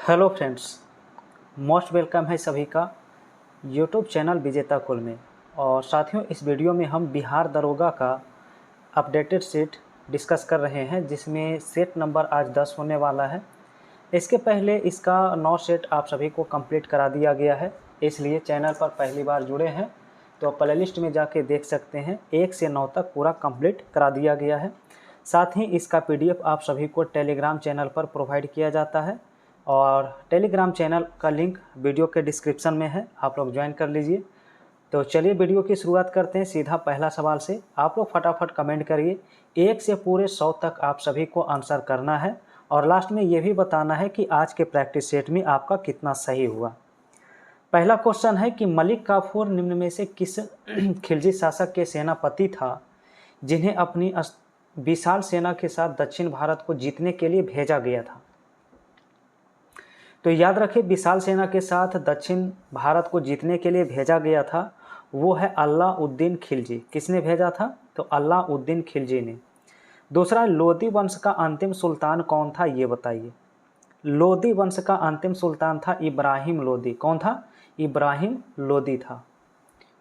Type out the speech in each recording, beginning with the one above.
Hello friends, most welcome है सभी का यूट्यूब चैनल विजेता कुल में। और साथियों, इस वीडियो में हम बिहार दरोगा का अपडेटेड सेट डिस्कस कर रहे हैं, जिसमें सेट नंबर आज 10 होने वाला है। इसके पहले इसका 9 सेट आप सभी को कंप्लीट करा दिया गया है, इसलिए चैनल पर पहली बार जुड़े हैं तो प्लेलिस्ट में जाके देख सकते हैं। 1 से 9 तक पूरा कंप्लीट करा दिया गया है। साथ ही इसका PDF आप सभी को टेलीग्राम चैनल पर प्रोवाइड किया जाता है और टेलीग्राम चैनल का लिंक वीडियो के डिस्क्रिप्शन में है, आप लोग ज्वाइन कर लीजिए। तो चलिए वीडियो की शुरुआत करते हैं सीधा पहला सवाल से। आप लोग फटाफट कमेंट करिए, 1 से पूरे 100 तक आप सभी को आंसर करना है और लास्ट में ये भी बताना है कि आज के प्रैक्टिस सेट में आपका कितना सही हुआ। पहला क्वेश्चन है कि मलिक काफूर निम्न में से किस खिलजी शासक के सेनापति था जिन्हें अपनी विशाल सेना के साथ दक्षिण भारत को जीतने के लिए भेजा गया था? तो याद रखें, विशाल सेना के साथ दक्षिण भारत को जीतने के लिए भेजा गया था, वो है अलाउद्दीन खिलजी। किसने भेजा था? तो अलाउद्दीन खिलजी ने। दूसरा, लोदी वंश का अंतिम सुल्तान कौन था, ये बताइए। लोदी वंश का अंतिम सुल्तान था इब्राहिम लोदी। कौन था? इब्राहिम लोदी था।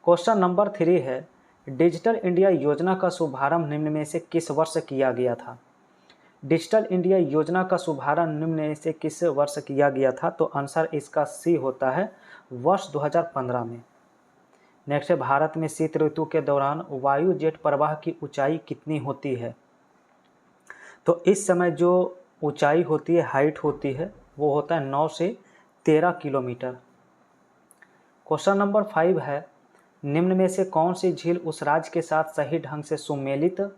क्वेश्चन नंबर 3 है, डिजिटल इंडिया योजना का शुभारंभ निम्न में से किस वर्ष किया गया था? डिजिटल इंडिया योजना का शुभारंभ निम्न में से किस वर्ष किया गया था? तो आंसर इसका सी होता है वर्ष 2015 में। नेक्स्ट है, भारत में शीत ऋतु के दौरान वायु जेट प्रवाह की ऊंचाई कितनी होती है? तो इस समय जो ऊंचाई होती है, हाइट होती है, वो होता है 9 से 13 किलोमीटर। क्वेश्चन नंबर 5 है, निम्न में से कौन सी झील उस राज्य के साथ सही ढंग से सुमेलित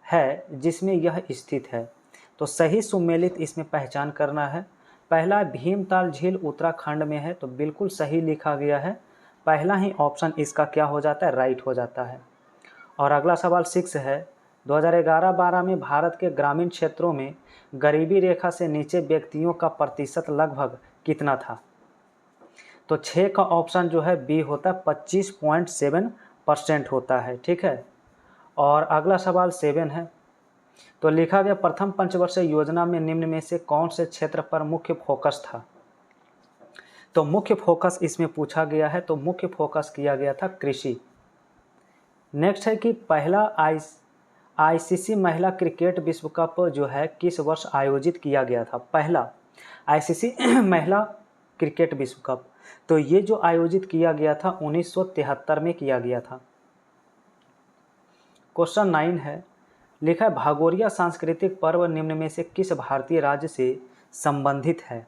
है जिसमें यह स्थित है? तो सही सुमेलित इसमें पहचान करना है। पहला, भीमताल झील उत्तराखंड में है, तो बिल्कुल सही लिखा गया है। पहला ही ऑप्शन इसका क्या हो जाता है? राइट हो जाता है। और अगला सवाल 6 है, 2011-12 में भारत के ग्रामीण क्षेत्रों में गरीबी रेखा से नीचे व्यक्तियों का प्रतिशत लगभग कितना था? तो 6 का ऑप्शन जो है बी होता है, 25.7% होता है। ठीक है। और अगला सवाल 7 है, तो लिखा गया प्रथम पंचवर्षीय योजना में निम्न में से कौन से क्षेत्र पर मुख्य फोकस था? तो मुख्य फोकस इसमें पूछा गया है, तो मुख्य फोकस किया गया था कृषि। नेक्स्ट है कि पहला आईसीसी महिला क्रिकेट विश्व कप जो है किस वर्ष आयोजित किया गया था? पहला आईसीसी महिला क्रिकेट विश्व कप, तो ये जो आयोजित किया गया था 1973 में किया गया था। क्वेश्चन 9 है, लिखा है भागोरिया सांस्कृतिक पर्व निम्न में से किस भारतीय राज्य से संबंधित है?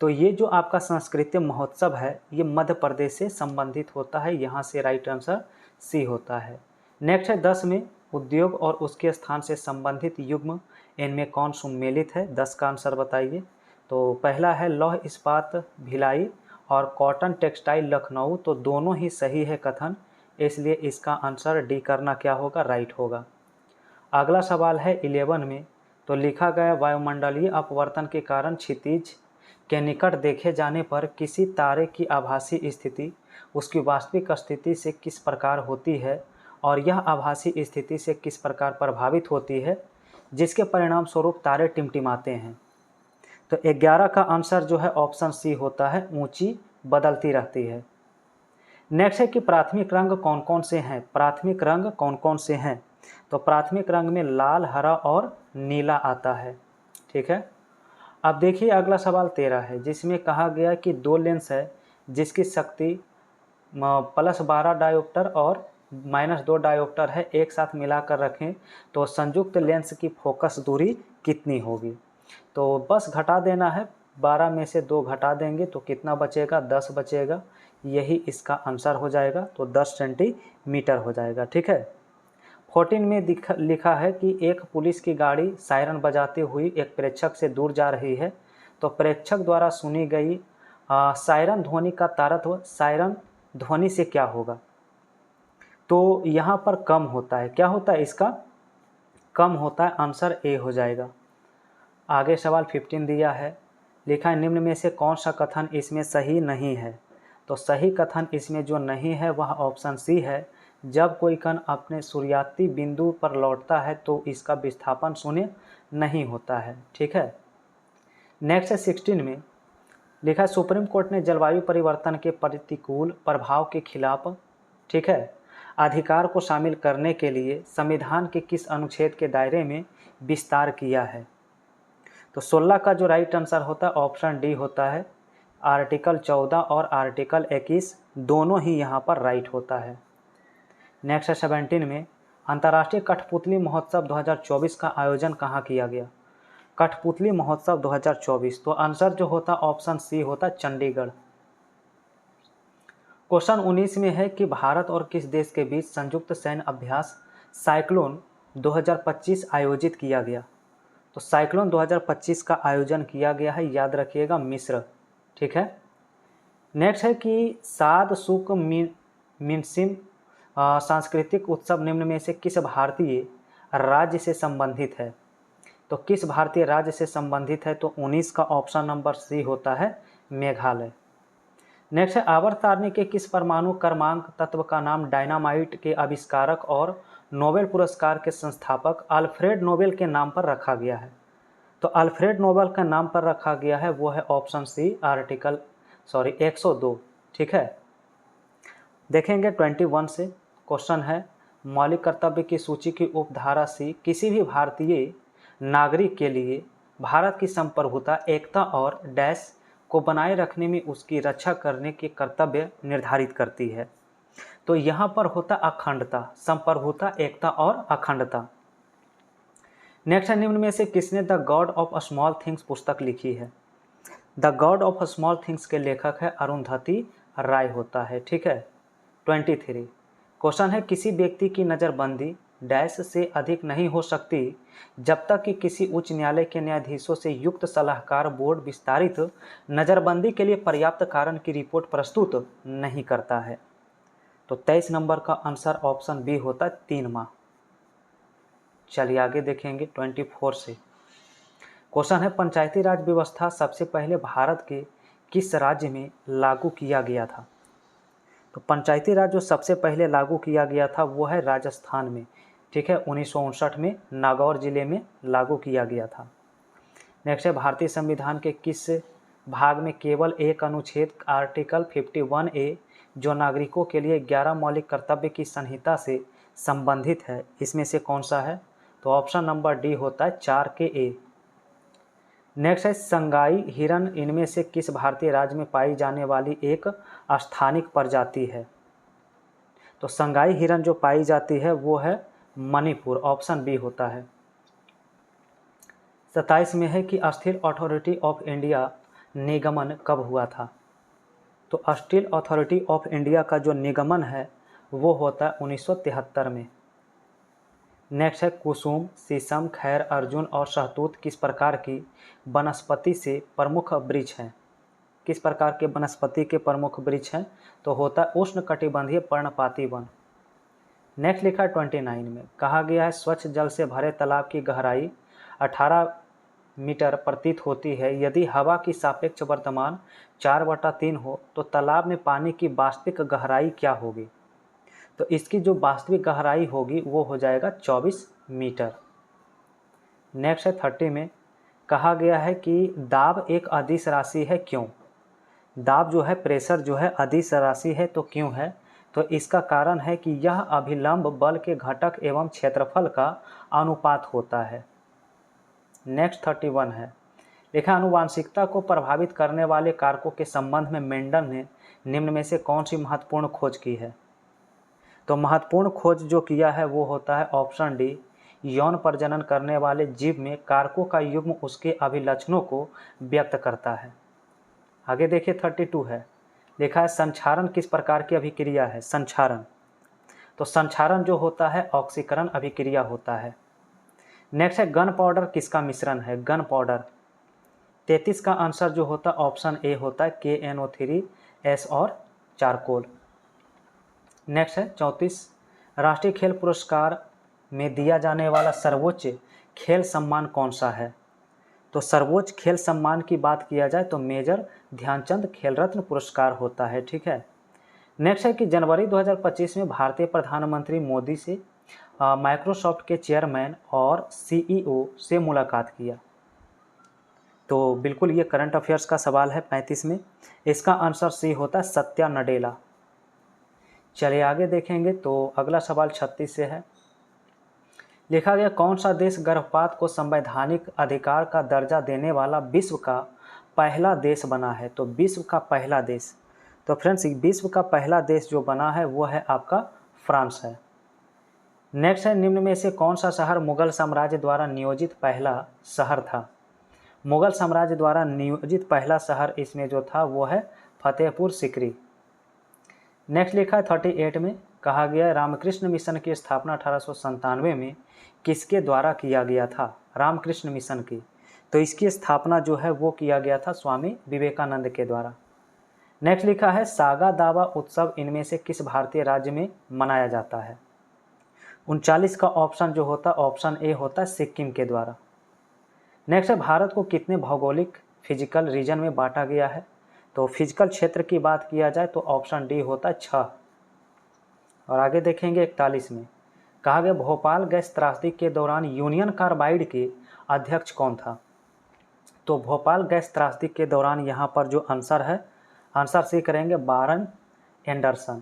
तो ये जो आपका सांस्कृतिक महोत्सव है, ये मध्य प्रदेश से संबंधित होता है। यहाँ से राइट आंसर सी होता है। नेक्स्ट है 10 में, उद्योग और उसके स्थान से संबंधित युग्म इनमें कौन सुमेलित है? 10 का आंसर बताइए। तो पहला है लौह इस्पात भिलाई और कॉटन टेक्सटाइल लखनऊ, तो दोनों ही सही है कथन, इसलिए इसका आंसर डी करना क्या होगा? राइट होगा। अगला सवाल है 11 में, तो लिखा गया वायुमंडलीय अपवर्तन के कारण क्षितिज के निकट देखे जाने पर किसी तारे की आभासी स्थिति उसकी वास्तविक स्थिति से किस प्रकार होती है और यह आभासी स्थिति से किस प्रकार प्रभावित होती है, जिसके परिणाम स्वरूप तारे टिमटिमाते हैं? तो 11 का आंसर जो है ऑप्शन सी होता है, ऊंची बदलती रहती है। नेक्स्ट है कि प्राथमिक रंग कौन कौन से हैं? प्राथमिक रंग कौन कौन से हैं? तो प्राथमिक रंग में लाल, हरा और नीला आता है। ठीक है। अब देखिए अगला सवाल 13 है, जिसमें कहा गया कि 2 लेंस है जिसकी शक्ति +12 डायोप्टर और -2 डायोप्टर है, एक साथ मिलाकर रखें तो संयुक्त लेंस की फोकस दूरी कितनी होगी? तो बस घटा देना है, 12 में से 2 घटा देंगे तो कितना बचेगा? 10 बचेगा। यही इसका आंसर हो जाएगा, तो 10 सेंटीमीटर हो जाएगा। ठीक है। 14 में लिखा है कि एक पुलिस की गाड़ी सायरन बजाते हुई एक प्रेक्षक से दूर जा रही है, तो प्रेक्षक द्वारा सुनी गई सायरन ध्वनि का तारतम्य सायरन ध्वनि से क्या होगा? तो यहाँ पर कम होता है। क्या होता है इसका? कम होता है। आंसर ए हो जाएगा। आगे सवाल 15 दिया है, लिखा है निम्न में से कौन सा कथन इसमें सही नहीं है? तो सही कथन इसमें जो नहीं है वह ऑप्शन सी है, जब कोई कण अपने सूर्यास्ती बिंदु पर लौटता है तो इसका विस्थापन शून्य नहीं होता है। ठीक है। नेक्स्ट है 16 में, लिखा है सुप्रीम कोर्ट ने जलवायु परिवर्तन के प्रतिकूल प्रभाव के खिलाफ, ठीक है, अधिकार को शामिल करने के लिए संविधान के किस अनुच्छेद के दायरे में विस्तार किया है? तो 16 का जो राइट आंसर होता है ऑप्शन डी होता है। आर्टिकल 14 और आर्टिकल 21 दोनों ही यहाँ पर राइट होता है। नेक्स्ट है 17 में, अंतर्राष्ट्रीय कठपुतली महोत्सव 2024 का आयोजन कहाँ किया गया? कठपुतली महोत्सव 2024, तो आंसर जो होता ऑप्शन सी होता चंडीगढ़। क्वेश्चन 19 में है कि भारत और किस देश के बीच संयुक्त सैन्य अभ्यास साइक्लोन 2025 आयोजित किया गया? तो साइक्लोन 2025 का आयोजन किया गया है, याद रखिएगा, मिस्र, ठीक है। नेक्स्ट है कि साद सुक मिनसिम सांस्कृतिक उत्सव निम्न में से किस भारतीय राज्य से संबंधित है? तो किस भारतीय राज्य से संबंधित है? तो 19 का ऑप्शन नंबर सी होता है मेघालय। नेक्स्ट है आवर्त सारणी के किस परमाणु क्रमांक तत्व का नाम डायनामाइट के आविष्कारक और नोबेल पुरस्कार के संस्थापक अल्फ्रेड नोबेल के नाम पर रखा गया है? तो अल्फ्रेड नोबेल का नाम पर रखा गया है वो है ऑप्शन सी 102, ठीक है। देखेंगे 21 से क्वेश्चन है, मौलिक कर्तव्य की सूची की उपधारा सी किसी भी भारतीय नागरिक के लिए भारत की संप्रभुता, एकता और डैश को बनाए रखने में उसकी रक्षा करने के कर्तव्य निर्धारित करती है। तो यहाँ पर होता अखंडता, संप्रभुता, एकता और अखंडता। नेक्स्ट है निम्न में से किसने the God of small things पुस्तक लिखी है? The God of small things के लेखक है अरुंधति राय होता है, ठीक है। 23 क्वेश्चन है किसी व्यक्ति की नज़रबंदी डैश से अधिक नहीं हो सकती जब तक कि किसी उच्च न्यायालय के न्यायाधीशों से युक्त सलाहकार बोर्ड विस्तारित नज़रबंदी के लिए पर्याप्त कारण की रिपोर्ट प्रस्तुत नहीं करता है। तो 23 नंबर का आंसर ऑप्शन बी होता है 3 माह। चलिए आगे देखेंगे 24 से क्वेश्चन है पंचायती राज व्यवस्था सबसे पहले भारत के किस राज्य में लागू किया गया था? तो पंचायती राज जो सबसे पहले लागू किया गया था वो है राजस्थान में, ठीक है, 1959 में नागौर जिले में लागू किया गया था। नेक्स्ट है भारतीय संविधान के किस भाग में केवल एक अनुच्छेद आर्टिकल 51A जो नागरिकों के लिए 11 मौलिक कर्तव्य की संहिता से संबंधित है, इसमें से कौन सा है? तो ऑप्शन नंबर डी होता है 4K। नेक्स्ट है संगाई हिरन इनमें से किस भारतीय राज्य में पाई जाने वाली एक स्थानिक प्रजाति है? तो संगाई हिरन जो पाई जाती है वो है मणिपुर, ऑप्शन बी होता है। 27 में है कि स्टील अथॉरिटी ऑफ इंडिया निगमन कब हुआ था? तो स्टील अथॉरिटी ऑफ इंडिया का जो निगमन है वो होता है 1973 में। नेक्स्ट है कुसुम, शीशम, खैर, अर्जुन और शहतूत किस प्रकार की वनस्पति से प्रमुख वृक्ष हैं? किस प्रकार के वनस्पति के प्रमुख वृक्ष हैं? तो होता है उष्णकटिबंधीय पर्णपाती वन। नेक्स्ट लिखा है 29 में, कहा गया है स्वच्छ जल से भरे तालाब की गहराई 18 मीटर प्रतीत होती है यदि हवा की सापेक्ष वर्तमान 4/3 हो तो तालाब में पानी की वास्तविक गहराई क्या होगी? तो इसकी जो वास्तविक गहराई होगी वो हो जाएगा 24 मीटर। नेक्स्ट है 30 में, कहा गया है कि दाब एक अदिश राशि है, क्यों? दाब जो है, प्रेशर जो है अदिश राशि है, तो क्यों है? तो इसका कारण है कि यह अभिलंब बल के घटक एवं क्षेत्रफल का अनुपात होता है। नेक्स्ट 31 है, लिखा आनुवांशिकता को प्रभावित करने वाले कारकों के संबंध में मेंडल ने निम्न में से कौन सी महत्वपूर्ण खोज की है? तो महत्वपूर्ण खोज जो किया है वो होता है ऑप्शन डी, यौन प्रजनन करने वाले जीव में कारकों का युग्म उसके अभिलक्षणों को व्यक्त करता है। आगे देखिए 32 है, लिखा है संक्षारण किस प्रकार की अभिक्रिया है? संक्षारण, तो संक्षारण जो होता है ऑक्सीकरण अभिक्रिया होता है। नेक्स्ट है गन पाउडर किसका मिश्रण है? गन पाउडर 33 का आंसर जो होता है ऑप्शन ए होता है KNO3S और चारकोल। नेक्स्ट है 34, राष्ट्रीय खेल पुरस्कार में दिया जाने वाला सर्वोच्च खेल सम्मान कौन सा है? तो सर्वोच्च खेल सम्मान की बात किया जाए तो मेजर ध्यानचंद खेल रत्न पुरस्कार होता है, ठीक है। नेक्स्ट है कि जनवरी 2025 में भारतीय प्रधानमंत्री मोदी से माइक्रोसॉफ्ट के चेयरमैन और CEO से मुलाकात किया। तो बिल्कुल ये करंट अफेयर्स का सवाल है 35 में। इसका आंसर सी होता है सत्या नडेला। चलिए आगे देखेंगे। तो अगला सवाल 36 से है। लिखा गया कौन सा देश गर्भपात को संवैधानिक अधिकार का दर्जा देने वाला विश्व का पहला देश बना है? तो विश्व का पहला देश, तो फ्रेंड्स विश्व का पहला देश जो बना है वो है आपका फ्रांस है। नेक्स्ट है, निम्न में से कौन सा शहर मुगल साम्राज्य द्वारा नियोजित पहला शहर था? मुगल साम्राज्य द्वारा नियोजित पहला शहर इसमें जो था वो है फतेहपुर सिकरी। नेक्स्ट लिखा है 38 में, कहा गया है रामकृष्ण मिशन की स्थापना 1897 में किसके द्वारा किया गया था? रामकृष्ण मिशन की, तो इसकी स्थापना जो है वो किया गया था स्वामी विवेकानंद के द्वारा। नेक्स्ट लिखा है सागा दावा उत्सव इनमें से किस भारतीय राज्य में मनाया जाता है? 39 का ऑप्शन जो होता है ऑप्शन ए होता है सिक्किम के द्वारा। नेक्स्ट है, भारत को कितने भौगोलिक फिजिकल रीजन में बांटा गया है? तो फिजिकल क्षेत्र की बात किया जाए तो ऑप्शन डी होता है 6। और आगे देखेंगे 41 में, कहा गया भोपाल गैस त्रासदी के दौरान यूनियन कार्बाइड के अध्यक्ष कौन था? तो भोपाल गैस त्रासदी के दौरान यहाँ पर जो आंसर है, आंसर सी करेंगे वारन एंडरसन।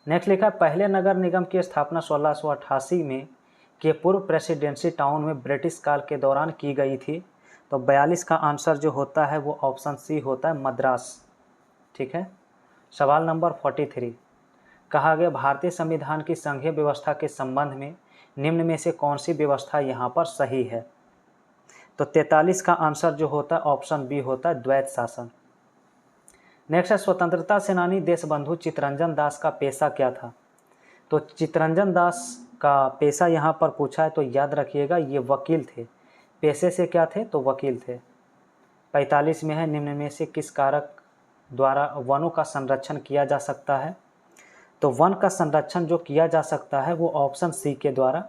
नेक्स्ट लिखा है पहले नगर निगम की स्थापना 1688 में के पूर्व प्रेसिडेंसी टाउन में ब्रिटिश काल के दौरान की गई थी? तो 42 का आंसर जो होता है वो ऑप्शन सी होता है मद्रास। ठीक है। सवाल नंबर 43, कहा गया भारतीय संविधान की संघीय व्यवस्था के संबंध में निम्न में से कौन सी व्यवस्था यहाँ पर सही है? तो 43 का आंसर जो होता है ऑप्शन बी होता है द्वैत शासन। नेक्स्ट है, स्वतंत्रता सेनानी देशबंधु चित्तरंजन दास का पेशा क्या था? तो चित्तरंजन दास का पेशा यहाँ पर पूछा है तो याद रखिएगा ये वकील थे। पेशे से क्या थे? तो वकील थे। 45 में है, निम्न में से किस कारक द्वारा वनों का संरक्षण किया जा सकता है? तो वन का संरक्षण जो किया जा सकता है वो ऑप्शन सी के द्वारा,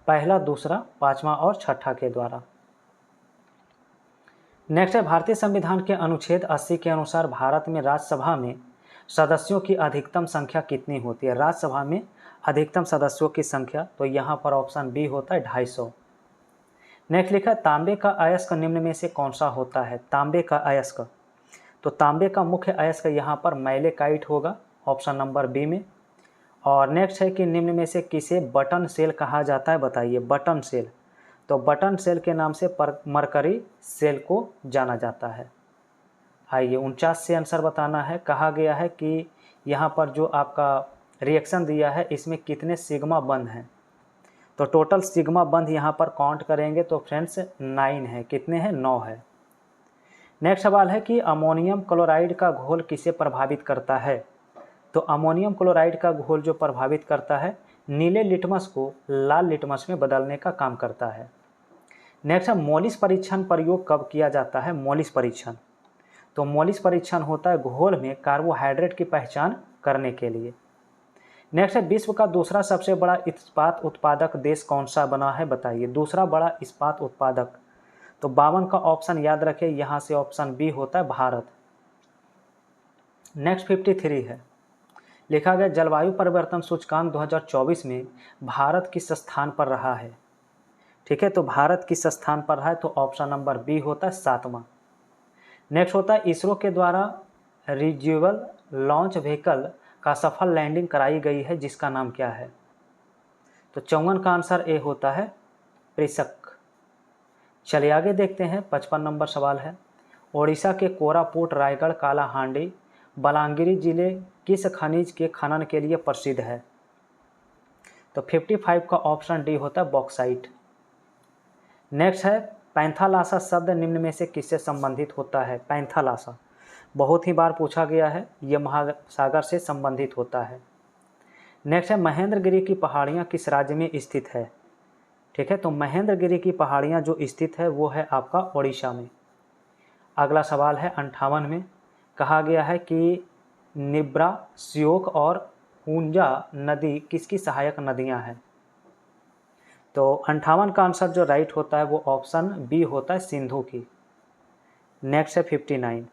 पहला, दूसरा, पांचवा और छठा के द्वारा। नेक्स्ट है, भारतीय संविधान के अनुच्छेद 80 के अनुसार भारत में राज्यसभा में सदस्यों की अधिकतम संख्या कितनी होती है? राज्यसभा में अधिकतम सदस्यों की संख्या, तो यहाँ पर ऑप्शन बी होता है 250। नेक्स्ट लिखा है तांबे का अयस्क निम्न में से कौन सा होता है? तांबे का अयस्क, तो तांबे का मुख्य अयस्क यहाँ पर मैलेकाइट होगा, ऑप्शन नंबर बी में। और नेक्स्ट है कि निम्न में से किसे बटन सेल कहा जाता है? बताइए। बटन सेल, तो बटन सेल के नाम से मरकरी सेल को जाना जाता है। आइए 49 से आंसर बताना है। कहा गया है कि यहाँ पर जो आपका रिएक्शन दिया है इसमें कितने सिग्मा बंध हैं? तो टोटल सिग्मा बंध यहाँ पर काउंट करेंगे तो फ्रेंड्स 9 है। कितने हैं? 9 है। नेक्स्ट सवाल है कि अमोनियम क्लोराइड का घोल किसे प्रभावित करता है? तो अमोनियम क्लोराइड का घोल जो प्रभावित करता है नीले लिटमस को लाल लिटमस में बदलने का काम करता है। नेक्स्ट है, मोलिस परीक्षण प्रयोग कब किया जाता है? मोलिस परीक्षण, तो मोलिस परीक्षण होता है घोल में कार्बोहाइड्रेट की पहचान करने के लिए। नेक्स्ट है, विश्व का दूसरा सबसे बड़ा इस्पात उत्पादक देश कौन सा बना है? बताइए। दूसरा बड़ा इस्पात उत्पादक, तो 52 का ऑप्शन याद रखें, यहाँ से ऑप्शन बी होता है भारत। नेक्स्ट 53 है, लिखा गया जलवायु परिवर्तन सूचकांक 2024 में भारत किस स्थान पर रहा है? ठीक है, तो भारत किस स्थान पर रहा है? तो ऑप्शन नंबर बी होता है 7वां। नेक्स्ट होता है इसरो के द्वारा रिज्यूएबल लॉन्च व्हीकल का सफल लैंडिंग कराई गई है जिसका नाम क्या है? तो 54 का आंसर ए होता है प्रिसक। चलिए आगे देखते हैं। 55 नंबर सवाल है, ओडिशा के कोरापुट, रायगढ़, कालाहांडी, बलांगीर जिले किस खनिज के खनन के लिए प्रसिद्ध है? तो 55 का ऑप्शन डी होता है बॉक्साइट। नेक्स्ट है, पैंथालासा शब्द निम्न में से किससे संबंधित होता है? पैंथालासा बहुत ही बार पूछा गया है, यह महासागर से संबंधित होता है। नेक्स्ट है, महेंद्रगिरी की पहाड़ियाँ किस राज्य में स्थित है? ठीक है, तो महेंद्रगिरी की पहाड़ियाँ जो स्थित है वो है आपका ओडिशा में। अगला सवाल है 58 में, कहा गया है कि निब्रा, श्योक और हुंजा नदी किसकी सहायक नदियाँ हैं? तो 58 का आंसर जो राइट होता है वो ऑप्शन बी होता है सिंधु की। नेक्स्ट है 59,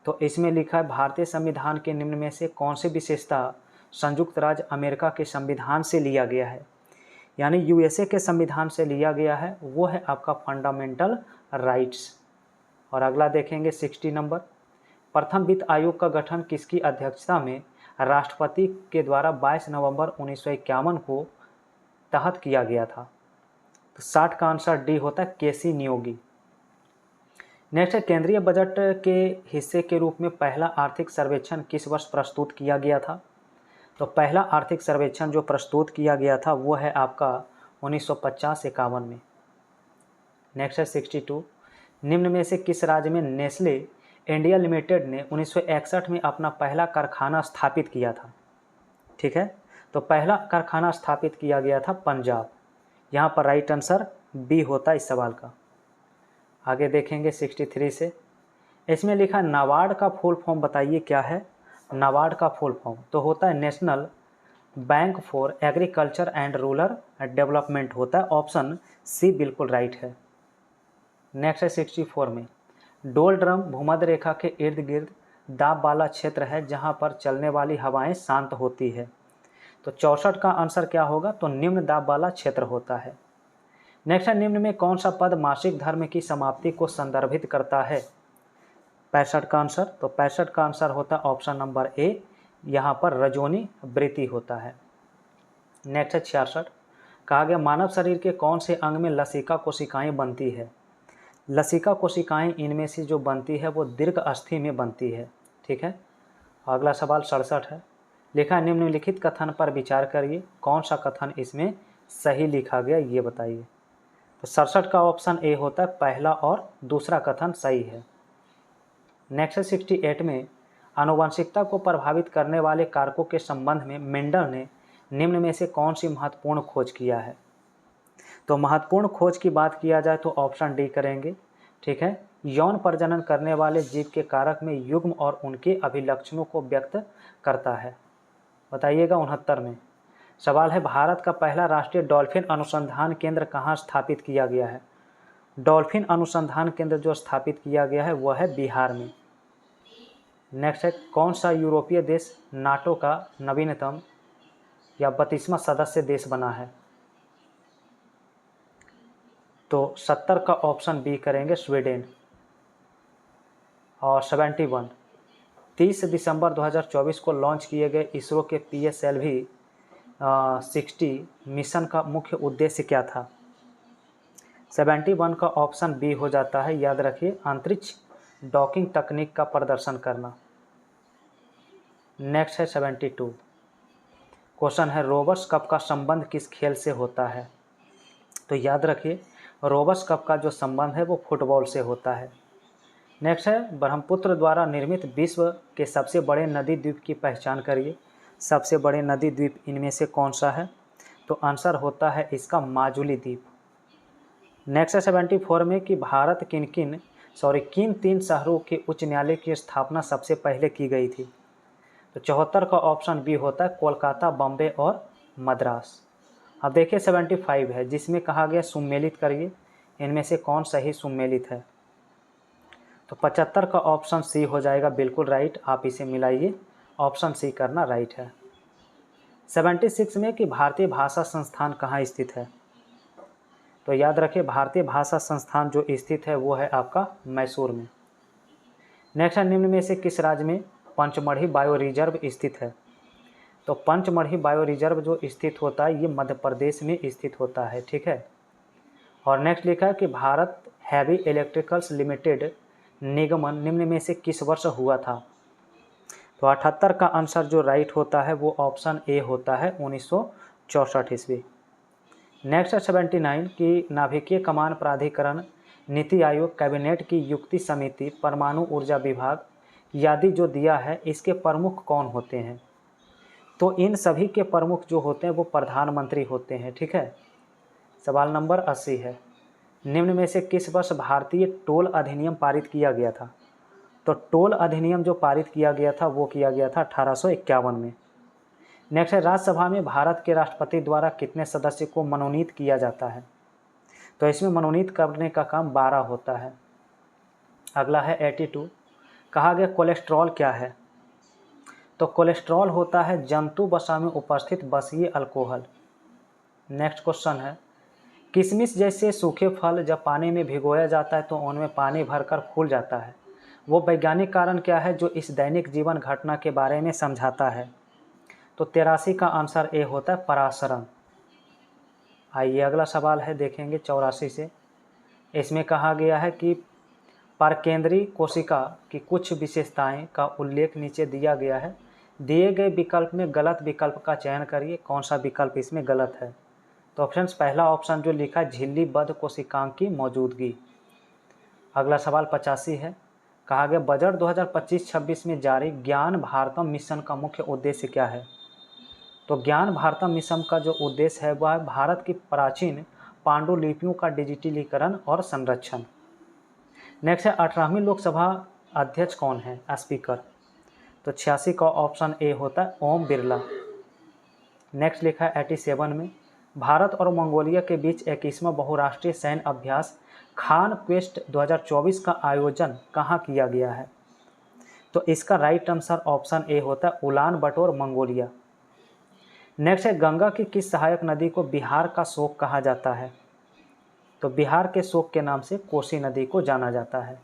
तो इसमें लिखा है भारतीय संविधान के निम्न में से कौन सी विशेषता संयुक्त राज्य अमेरिका के संविधान से लिया गया है? यानी यूएसए के संविधान से लिया गया है, वो है आपका फंडामेंटल राइट्स। और अगला देखेंगे 60 नंबर, प्रथम वित्त आयोग का गठन किसकी अध्यक्षता में राष्ट्रपति के द्वारा 22 नवंबर 1951 को तहत किया गया था? तो 60 का आंसर डी होता है केसी नियोगी। नेक्स्ट है, केंद्रीय बजट के हिस्से के रूप में पहला आर्थिक सर्वेक्षण किस वर्ष प्रस्तुत किया गया था? तो पहला आर्थिक सर्वेक्षण जो प्रस्तुत किया गया था वो है आपका 1950-51 में। नेक्स्ट है 62, निम्न में से किस राज्य में नेस्ले इंडिया लिमिटेड ने 1961 में अपना पहला कारखाना स्थापित किया था? ठीक है, तो पहला कारखाना स्थापित किया गया था पंजाब। यहाँ पर राइट आंसर बी होता है इस सवाल का। आगे देखेंगे 63 से, इसमें लिखा नाबार्ड का फुल फॉर्म बताइए क्या है? नाबार्ड का फुल फॉर्म तो होता है national bank for agriculture and rural development होता है। ऑप्शन सी बिल्कुल राइट है। नेक्स्ट है 64 में, डोल ड्रम भूमध्य रेखा के इर्द गिर्द दाब वाला क्षेत्र है जहां पर चलने वाली हवाएं शांत होती है। तो 64 का आंसर क्या होगा? तो निम्न दाब वाला क्षेत्र होता है। नेक्स्ट है, निम्न में कौन सा पद मासिक धर्म की समाप्ति को संदर्भित करता है? 65 का आंसर, तो 65 का आंसर होता है ऑप्शन नंबर ए, यहाँ पर रजोनी वृत्ति होता है। नेक्स्ट है 66, कहा गया मानव शरीर के कौन से अंग में लसिका कोशिकाएं बनती है? लसिका कोशिकाएं इनमें से जो बनती है वो दीर्घ अस्थि में बनती है। ठीक है, अगला सवाल 67 है, लिखा निम्नलिखित कथन पर विचार करिए, कौन सा कथन इसमें सही लिखा गया ये बताइए। तो 67 का ऑप्शन ए होता है पहला और दूसरा कथन सही है। नेक्स्ट है 68 में, आनुवंशिकता को प्रभावित करने वाले कारकों के संबंध में मेंडल ने निम्न में से कौन सी महत्वपूर्ण खोज किया है? तो महत्वपूर्ण खोज की बात किया जाए तो ऑप्शन डी करेंगे। ठीक है, यौन प्रजनन करने वाले जीव के कारक में युग्म और उनके अभिलक्षणों को व्यक्त करता है। बताइएगा 69 में सवाल है, भारत का पहला राष्ट्रीय डॉल्फिन अनुसंधान केंद्र कहाँ स्थापित किया गया है? डॉल्फिन अनुसंधान केंद्र जो स्थापित किया गया है वह है बिहार में। नेक्स्ट है, कौन सा यूरोपीय देश नाटो का नवीनतम या 32वां सदस्य देश बना है? तो 70 का ऑप्शन बी करेंगे स्वीडन। और 71, 30 दिसंबर 2024 को लॉन्च किए गए इसरो के PSLV 60 मिशन का मुख्य उद्देश्य क्या था? 71 का ऑप्शन बी हो जाता है, याद रखिए, अंतरिक्ष डॉकिंग तकनीक का प्रदर्शन करना। नेक्स्ट है 72, क्वेश्चन है रोबर्स कप का संबंध किस खेल से होता है? तो याद रखिए, रोबर्स कप का जो संबंध है वो फुटबॉल से होता है। नेक्स्ट है, ब्रह्मपुत्र द्वारा निर्मित विश्व के सबसे बड़े नदी द्वीप की पहचान करिए। सबसे बड़े नदी द्वीप इनमें से कौन सा है? तो आंसर होता है इसका माजुली द्वीप। नेक्स्ट है 74 में कि भारत किन 3 शहरों के उच्च न्यायालय की स्थापना सबसे पहले की गई थी? तो 74 का ऑप्शन बी होता है कोलकाता, बॉम्बे और मद्रास। अब देखिए 75 है जिसमें कहा गया सुमेलित करिए, इनमें से कौन सही सुमेलित है? तो 75 का ऑप्शन सी हो जाएगा बिल्कुल राइट, आप इसे मिलाइए, ऑप्शन सी करना राइट है। 76 में कि भारतीय भाषा संस्थान कहाँ स्थित है? तो याद रखिए, भारतीय भाषा संस्थान जो स्थित है वो है आपका मैसूर में। नेक्स्ट है, निम्न में से किस राज्य में पंचमढ़ी बायो रिजर्व स्थित है? तो पंचमढ़ी बायो रिजर्व जो स्थित होता है ये मध्य प्रदेश में स्थित होता है। ठीक है, और नेक्स्ट लिखा है कि भारत हैवी इलेक्ट्रिकल्स लिमिटेड निगमन निम्न में से किस वर्ष हुआ था? तो 78 का आंसर जो राइट होता है वो ऑप्शन ए होता है 1964 ईस्वी। नेक्स्ट है 79 की नाभिकीय कमान प्राधिकरण, नीति आयोग, कैबिनेट की युक्ति समिति, परमाणु ऊर्जा विभाग आदि जो दिया है इसके प्रमुख कौन होते हैं? तो इन सभी के प्रमुख जो होते हैं वो प्रधानमंत्री होते हैं। ठीक है, सवाल नंबर 80 है, निम्न में से किस वर्ष भारतीय टोल अधिनियम पारित किया गया था? तो टोल अधिनियम जो पारित किया गया था वो किया गया था 1851 में। नेक्स्ट है, राज्यसभा में भारत के राष्ट्रपति द्वारा कितने सदस्य को मनोनीत किया जाता है? तो इसमें मनोनीत करने का काम 12 होता है। अगला है 82, कहा गया कोलेस्ट्रॉल क्या है? तो कोलेस्ट्रॉल होता है जंतु वसा में उपस्थित बसीय अल्कोहल। नेक्स्ट क्वेश्चन है, किशमिश जैसे सूखे फल जब पानी में भिगोया जाता है तो उनमें पानी भरकर फूल जाता है, वो वैज्ञानिक कारण क्या है जो इस दैनिक जीवन घटना के बारे में समझाता है? तो 83 का आंसर ए होता है पराशरण। आइए अगला सवाल है, देखेंगे 84 से। इसमें कहा गया है कि परकेंद्री कोशिका की कुछ विशेषताएं का उल्लेख नीचे दिया गया है, दिए गए विकल्प में गलत विकल्प का चयन करिए, कौन सा विकल्प इसमें गलत है? तो फ्रेंड्स पहला ऑप्शन जो लिखा है झिल्लीबद्ध कोशिकाओं की मौजूदगी। अगला सवाल 85 है, कहा गया बजट 2025-26 में जारी ज्ञान भारतम मिशन का मुख्य उद्देश्य क्या है? तो ज्ञान भारतम मिशन का जो उद्देश्य है वह है भारत की प्राचीन पांडुलिपियों का डिजिटलीकरण और संरक्षण। नेक्स्ट है 18वीं लोकसभा अध्यक्ष कौन है, स्पीकर? तो 86 का ऑप्शन ए होता है ओम बिरला। नेक्स्ट लिखा है 87 में, भारत और मंगोलिया के बीच 21वां बहुराष्ट्रीय सैन्य अभ्यास खान क्वेस्ट 2024 का आयोजन कहाँ किया गया है? तो इसका राइट आंसर ऑप्शन ए होता है उलान बटोर, मंगोलिया। नेक्स्ट है गंगा की किस सहायक नदी को बिहार का शोक कहा जाता है? तो बिहार के शोक के नाम से कोसी नदी को जाना जाता है।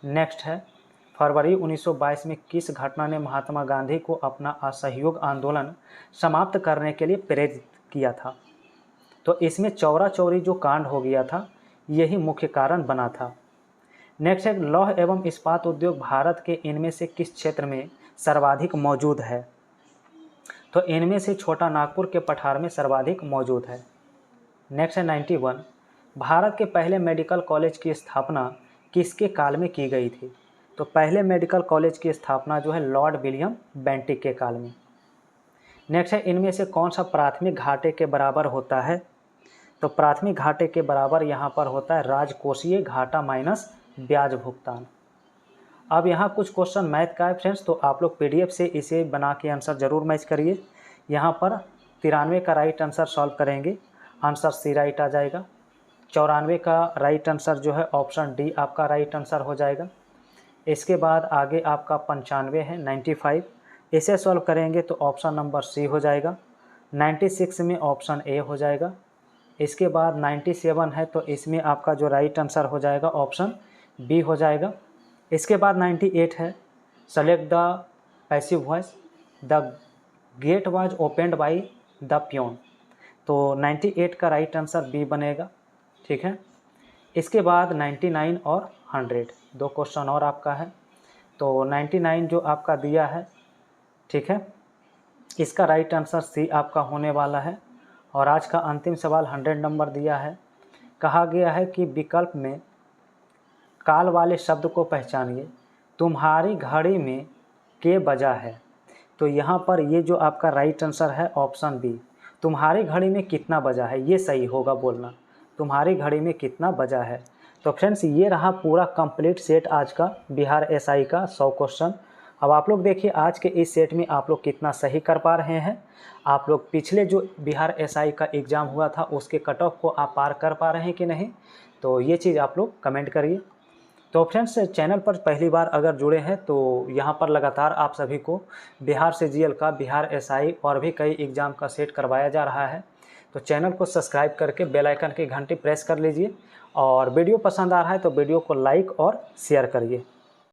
नेक्स्ट है फरवरी 1922 में किस घटना ने महात्मा गांधी को अपना असहयोग आंदोलन समाप्त करने के लिए प्रेरित किया था? तो इसमें चौरा चौरी जो कांड हो गया था यही मुख्य कारण बना था। नेक्स्ट है लौह एवं इस्पात उद्योग भारत के इनमें से किस क्षेत्र में सर्वाधिक मौजूद है? तो इनमें से छोटा नागपुर के पठार में सर्वाधिक मौजूद है। नेक्स्ट है 91, भारत के पहले मेडिकल कॉलेज की स्थापना किसके काल में की गई थी? तो पहले मेडिकल कॉलेज की स्थापना जो है लॉर्ड विलियम बेंटिक के काल में। नेक्स्ट है इनमें से कौन सा प्राथमिक घाटे के बराबर होता है? तो प्राथमिक घाटे के बराबर यहाँ पर होता है राजकोषीय घाटा माइनस ब्याज भुगतान। अब यहाँ कुछ क्वेश्चन मैथ का है फ्रेंड्स, तो आप लोग PDF से इसे बना के आंसर ज़रूर मैच करिए। यहाँ पर 93 का राइट आंसर सॉल्व करेंगे, आंसर सी राइट आ जाएगा। 94 का राइट आंसर जो है ऑप्शन डी आपका राइट आंसर हो जाएगा। इसके बाद आगे आपका 95 है 95, इसे सॉल्व करेंगे तो ऑप्शन नंबर सी हो जाएगा। 96 में ऑप्शन ए हो जाएगा। इसके बाद 97 है तो इसमें आपका जो राइट आंसर हो जाएगा ऑप्शन बी हो जाएगा। इसके बाद 98 है select the passive voice, the gate was opened by the peon, तो 98 का राइट आंसर बी बनेगा। ठीक है, इसके बाद 99 और 100 दो क्वेश्चन और आपका है, तो 99 जो आपका दिया है, ठीक है, इसका राइट आंसर सी आपका होने वाला है। और आज का अंतिम सवाल 100 नंबर दिया है, कहा गया है कि विकल्प में काल वाले शब्द को पहचानिए, तुम्हारी घड़ी में के बजा है। तो यहाँ पर ये जो आपका राइट आंसर है ऑप्शन बी, तुम्हारी घड़ी में कितना बजा है, ये सही होगा बोलना, तुम्हारी घड़ी में कितना बजा है। तो फ्रेंड्स ये रहा पूरा कंप्लीट सेट आज का बिहार SI का 100 क्वेश्चन। अब आप लोग देखिए आज के इस सेट में आप लोग कितना सही कर पा रहे हैं। आप लोग पिछले जो बिहार SI का एग्ज़ाम हुआ था उसके कट ऑफ को आप पार कर पा रहे हैं कि नहीं, तो ये चीज़ आप लोग कमेंट करिए। तो फ्रेंड्स चैनल पर पहली बार अगर जुड़े हैं तो यहाँ पर लगातार आप सभी को बिहार से GL का, बिहार SI और भी कई एग्ज़ाम का सेट करवाया जा रहा है। तो चैनल को सब्सक्राइब करके बेल आइकन की घंटी प्रेस कर लीजिए, और वीडियो पसंद आ रहा है तो वीडियो को लाइक और शेयर करिए।